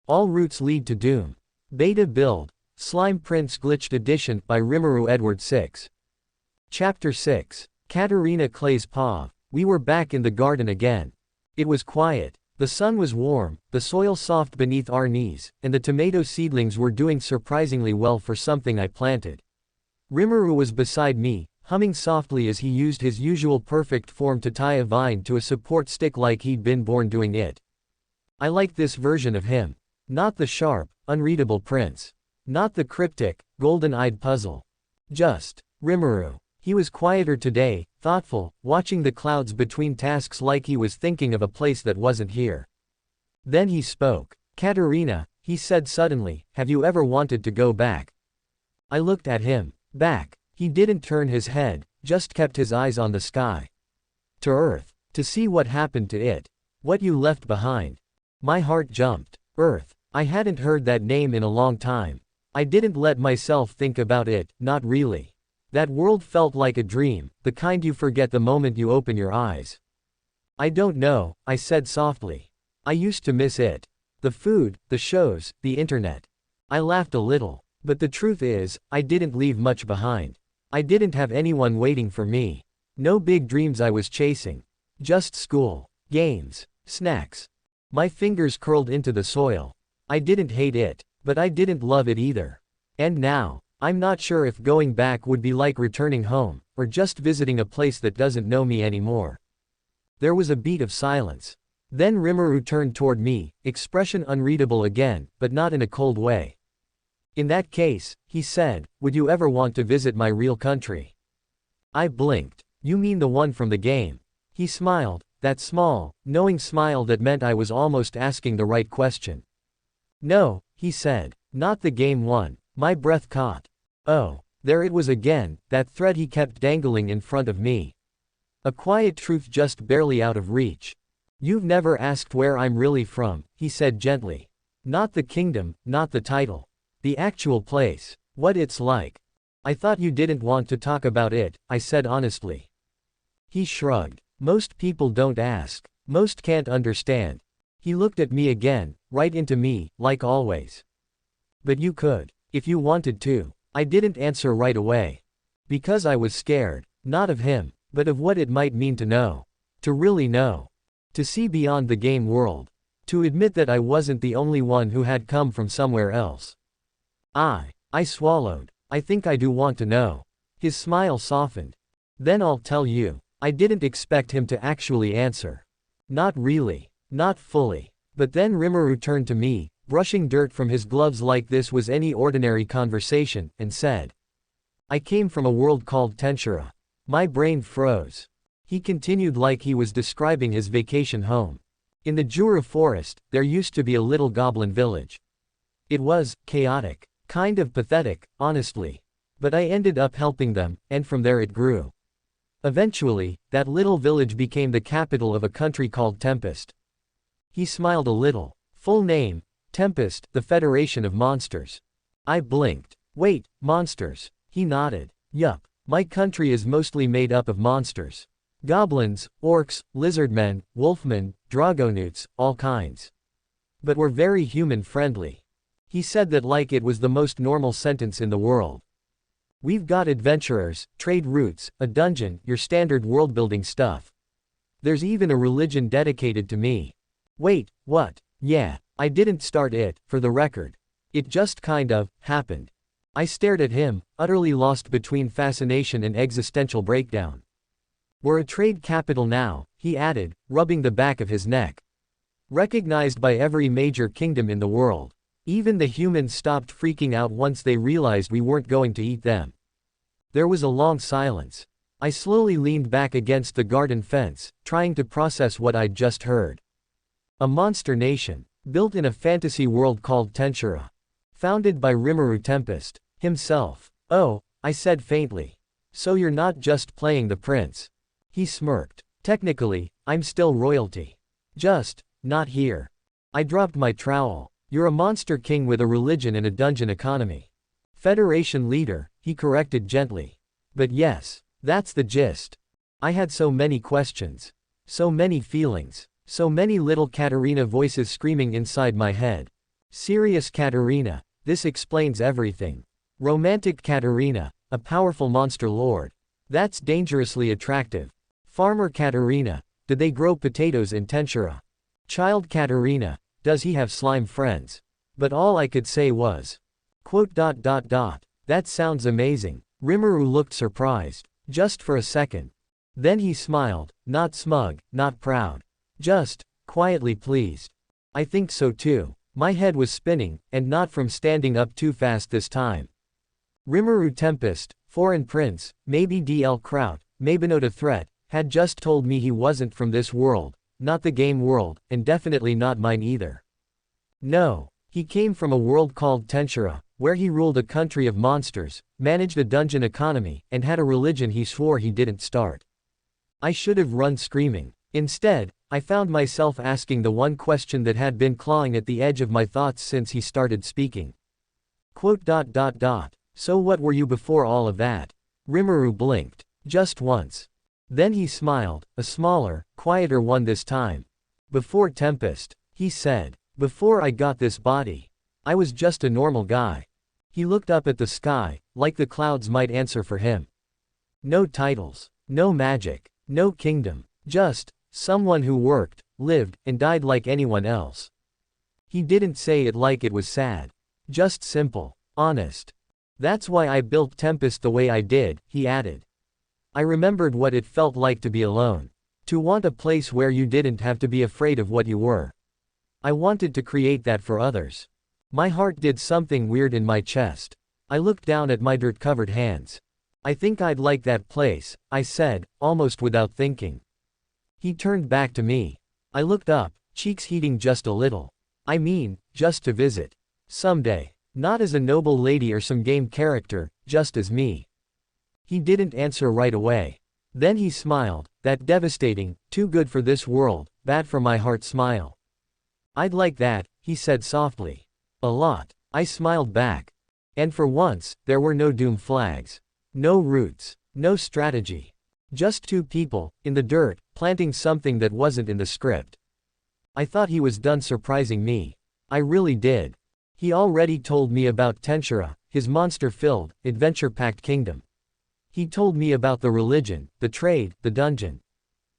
All routes lead to doom. Beta build. Slime Prince Glitched Edition by RimuruEdward6. Chapter 6. Katarina Clay's Paw. We were back in the garden again. It was quiet. The sun was warm, the soil soft beneath our knees, and the tomato seedlings were doing surprisingly well for something I planted. Rimuru was beside me, humming softly as he used his usual perfect form to tie a vine to a support stick like he'd been born doing it. I liked this version of him. Not the sharp, unreadable prince. Not the cryptic, golden-eyed puzzle. Just Rimuru. He was quieter today, thoughtful, watching the clouds between tasks like he was thinking of a place that wasn't here. Then he spoke. Katarina, he said suddenly, have you ever wanted to go back? I looked at him. Back. He didn't turn his head, just kept his eyes on the sky. To Earth. To see what happened to it. What you left behind. My heart jumped. Earth. I hadn't heard that name in a long time. I didn't let myself think about it, not really. That world felt like a dream, the kind you forget the moment you open your eyes. I don't know, I said softly. I used to miss it. The food, the shows, the internet. I laughed a little. But the truth is, I didn't leave much behind. I didn't have anyone waiting for me. No big dreams I was chasing. Just school, games, snacks. My fingers curled into the soil. I didn't hate it, but I didn't love it either. And now, I'm not sure if going back would be like returning home, or just visiting a place that doesn't know me anymore. There was a beat of silence. Then Rimuru turned toward me, expression unreadable again, but not in a cold way. In that case, he said, would you ever want to visit my real country? I blinked. You mean the one from the game? He smiled, that small, knowing smile that meant I was almost asking the right question. No, he said, not the game one. My breath caught. Oh, there it was again, that thread he kept dangling in front of me. A quiet truth just barely out of reach. You've never asked where I'm really from, he said gently. Not the kingdom, not the title. The actual place. What it's like. I thought you didn't want to talk about it, I said honestly. He shrugged. Most people don't ask. Most can't understand. He looked at me again, right into me, like always. But you could. If you wanted to. I didn't answer right away. Because I was scared. Not of him, but of what it might mean to know. To really know. To see beyond the game world. To admit that I wasn't the only one who had come from somewhere else. I swallowed. I think I do want to know. His smile softened. Then I'll tell you. I didn't expect him to actually answer. Not really. Not fully. But then Rimuru turned to me, brushing dirt from his gloves like this was any ordinary conversation, and said. I came from a world called Tensura. My brain froze. He continued like he was describing his vacation home. In the Jura forest, there used to be a little goblin village. It was chaotic. Kind of pathetic, honestly. But I ended up helping them, and from there it grew. Eventually, that little village became the capital of a country called Tempest. He smiled a little. Full name, Tempest, the Federation of Monsters. I blinked. Wait, monsters. He nodded. Yup. My country is mostly made up of monsters. Goblins, orcs, lizardmen, wolfmen, dragonutes, all kinds. But we're very human-friendly. He said that like it was the most normal sentence in the world. We've got adventurers, trade routes, a dungeon, your standard world-building stuff. There's even a religion dedicated to me. Wait, what? Yeah, I didn't start it, for the record. It just kind of happened. I stared at him, utterly lost between fascination and existential breakdown. We're a trade capital now, he added, rubbing the back of his neck. Recognized by every major kingdom in the world. Even the humans stopped freaking out once they realized we weren't going to eat them. There was a long silence. I slowly leaned back against the garden fence, trying to process what I'd just heard. A monster nation, built in a fantasy world called Tensura. Founded by Rimuru Tempest, himself. Oh, I said faintly. So you're not just playing the prince. He smirked. Technically, I'm still royalty. Just, not here. I dropped my trowel. You're a monster king with a religion and a dungeon economy. Federation leader, he corrected gently. But yes, that's the gist. I had so many questions. So many feelings. So many little Katarina voices screaming inside my head. Serious Katarina, this explains everything. Romantic Katarina, a powerful monster lord. That's dangerously attractive. Farmer Katarina, did they grow potatoes in Tensura? Child Katarina, does he have slime friends? But all I could say was, quote. That sounds amazing. Rimuru looked surprised, just for a second. Then he smiled, not smug, not proud. Just, quietly pleased. I think so too. My head was spinning, and not from standing up too fast this time. Rimuru Tempest, foreign prince, maybe DL Kraut, maybe not a threat, had just told me he wasn't from this world, not the game world, and definitely not mine either. No, he came from a world called Tensura, where he ruled a country of monsters, managed a dungeon economy, and had a religion he swore he didn't start. I should have run screaming. Instead, I found myself asking the one question that had been clawing at the edge of my thoughts since he started speaking. Quote. So what were you before all of that? Rimuru blinked. Just once. Then he smiled, a smaller, quieter one this time. Before Tempest, he said. Before I got this body. I was just a normal guy. He looked up at the sky, like the clouds might answer for him. No titles, no magic, no kingdom, just someone who worked, lived, and died like anyone else. He didn't say it like it was sad. Just simple, honest. That's why I built Tempest the way I did, he added. I remembered what it felt like to be alone. To want a place where you didn't have to be afraid of what you were. I wanted to create that for others. My heart did something weird in my chest. I looked down at my dirt-covered hands. I think I'd like that place, I said, almost without thinking. He turned back to me. I looked up, cheeks heating just a little. I mean, just to visit. Someday. Not as a noble lady or some game character, just as me. He didn't answer right away. Then he smiled, that devastating, too good for this world, bad for my heart smile. I'd like that, he said softly. A lot. I smiled back. And for once, there were no doom flags. No roots. No strategy. Just two people, in the dirt, planting something that wasn't in the script. I thought he was done surprising me. I really did. He already told me about Tensura, his monster-filled, adventure-packed kingdom. He told me about the religion, the trade, the dungeon.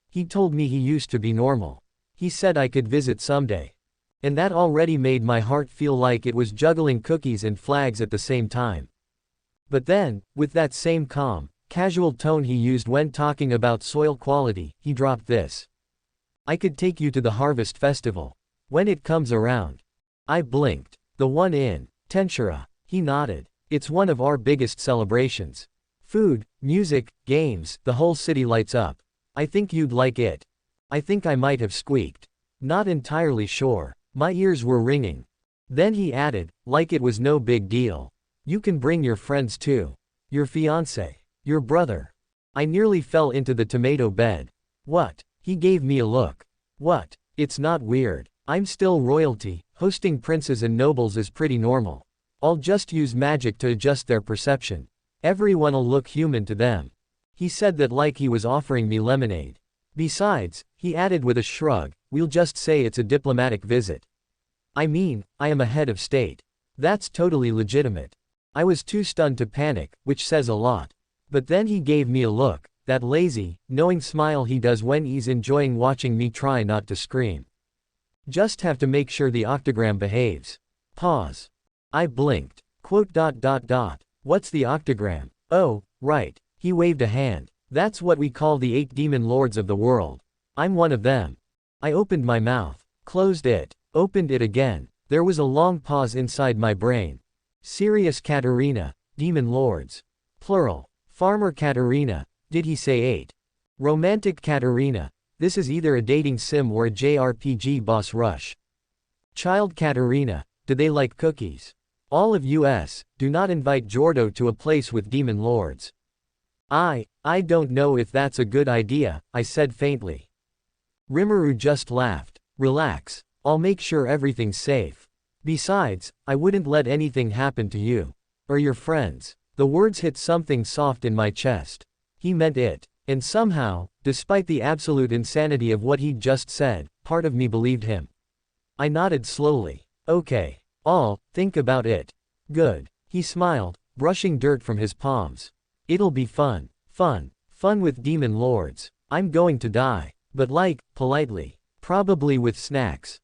He told me he used to be normal. He said I could visit someday. And that already made my heart feel like it was juggling cookies and flags at the same time. But then, with that same calm, casual tone he used when talking about soil quality, he dropped this. I could take you to the harvest festival. When it comes around. I blinked. The one in Tensura. He nodded. It's one of our biggest celebrations. Food, music, games, the whole city lights up. I think you'd like it. I think I might have squeaked. Not entirely sure. My ears were ringing. Then he added, like it was no big deal. You can bring your friends too. Your fiancé. Your brother. I nearly fell into the tomato bed. What? He gave me a look. What? It's not weird. I'm still royalty. Hosting princes and nobles is pretty normal. I'll just use magic to adjust their perception. Everyone'll look human to them. He said that like he was offering me lemonade. Besides, he added with a shrug, we'll just say it's a diplomatic visit. I mean, I am a head of state. That's totally legitimate. I was too stunned to panic, which says a lot. But then he gave me a look, that lazy, knowing smile he does when he's enjoying watching me try not to scream. Just have to make sure the octogram behaves. Pause. I blinked. Quote. What's the octogram? Oh, right. He waved a hand. That's what we call the 8 demon lords of the world. I'm one of them. I opened my mouth, closed it, opened it again. There was a long pause inside my brain. Serious Katarina, demon lords. Plural. Farmer Katarina, did he say 8? Romantic Katarina, this is either a dating sim or a JRPG boss rush. Child Katarina, do they like cookies? All of US, do not invite Jordo to a place with demon lords. I don't know if that's a good idea, I said faintly. Rimuru just laughed. Relax. I'll make sure everything's safe. Besides, I wouldn't let anything happen to you. Or your friends. The words hit something soft in my chest. He meant it. And somehow, despite the absolute insanity of what he'd just said, part of me believed him. I nodded slowly. Okay. All, think about it. Good. He smiled, brushing dirt from his palms. It'll be fun. Fun. Fun with demon lords. I'm going to die. But like, politely. Probably with snacks.